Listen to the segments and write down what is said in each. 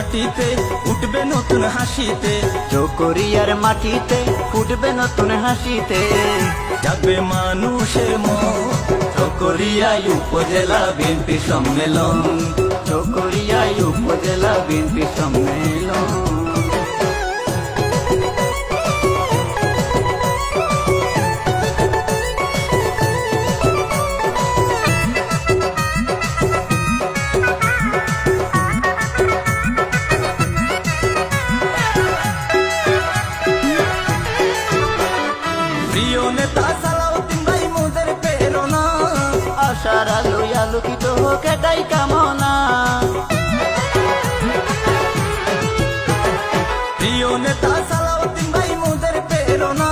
মাটিতে উঠবে নতুন হাসিতে, চকরিয়ার মাটিতে ফুটবে নতুন হাসিতে, যাবে মানুষের মন। চকরিয়ায় উপজেলা বিএনপি সম্মেলন, চকরিয়ায় উপজেলা বিএনপি সম্মেলন। প্রিয় নেতা সালাউদ্দিন ভাই মোদের প্রেরণা, আশার আলোয় আলোকিত হোক এটাই কামনা। প্রিয় নেতা সালাউদ্দিন ভাই মোদের প্রেরণা,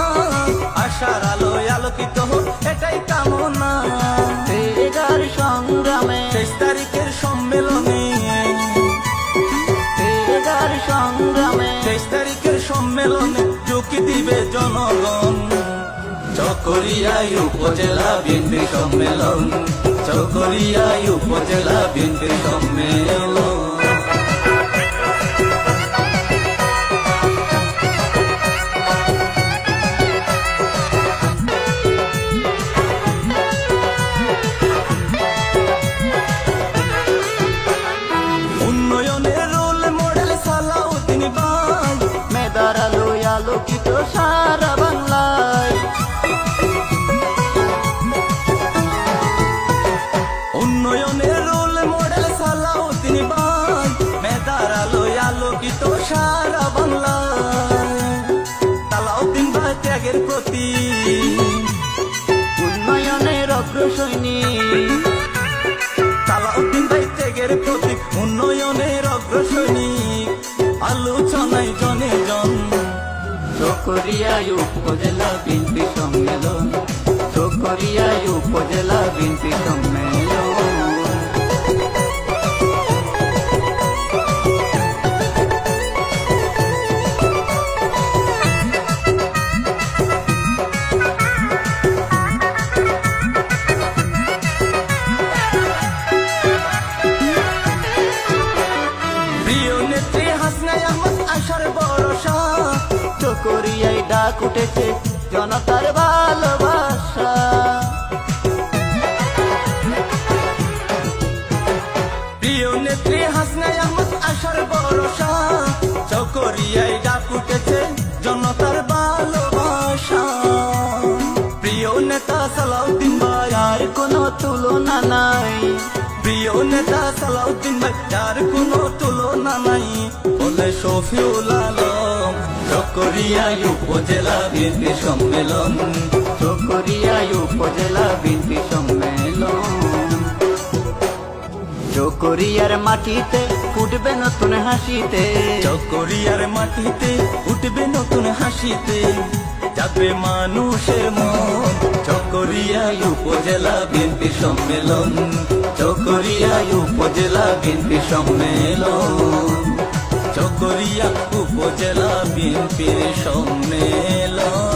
আশার আলোয় আলোকিত হোক এটাই কামনা। তেগার সংগ্রামে 23 তারিখের সম্মেলনে, তেগার সংগ্রামে 23 তারিখের সম্মেলনে ঝুঁকি দিবে জনগণ। চকরিয়ায় উপজেলা বিএনপি সম্মেলন, চকরিয়ায় উপজেলা বিএনপি সম্মেলন। উন্নয়নের রোল মডেল সালাউদ্দিন ভাই, মেদার আলোয় আলোকিত সারা বাংলায়। উন্নয়নের রোল মডেল সালাউদ্দিন ভাই, মেধার আলোয় আলোকিত সারা বাংলায়। সালাউদ্দিন ভাই ত্যাগের প্রতি, উন্নয়নের অগ্রসৈনিক, সালাউদ্দিন ভাই ত্যাগের প্রতি, উন্নয়নের অগ্রসৈনিক। আলোচনায় জনে জন, চকরিয়ায় উপজেলা বিএনপি সম্মেলন, চকরিয়ায় উপজেলা বিএনপি সম্মেলন। প্রিয় নেত্রী হাসনা আহমদ আশার ভরসা, চকরিয়ায় ডাক উঠেছে জনতার ভালোবাসা। প্রিয় নেত্রী হাসনা আহমদ আশার ভরসা, চকরিয়ায় ডাক উঠেছে জনতার ভালোবাসা। প্রিয় নেতা সালাউদ্দিন ভাই, আর কোনো তুলনা নাই, প্রিয় নেতা সালাউদ্দিন ভাই, যার কোনো তুলনা নাই। বলে শফিউল আলম, চকরিয়ায় উপজেলা বিএনপি সম্মেলন, চকরিয়ায় উপজেলা বিএনপি সম্মেলন। চকরিয়ার মাটিতে ফুটবে নতুন হাসিতে, চকরিয়ার মাটিতে উঠবে নতুন হাসিতে, যাবে মানুষের মন। চকরিয়ায় উপজেলা বিএনপি সম্মেলন, চকরিয়ায় উপজেলা বিএনপি সম্মেলন, চকরিয়া উপজেলা বিএনপির সম্মেলন।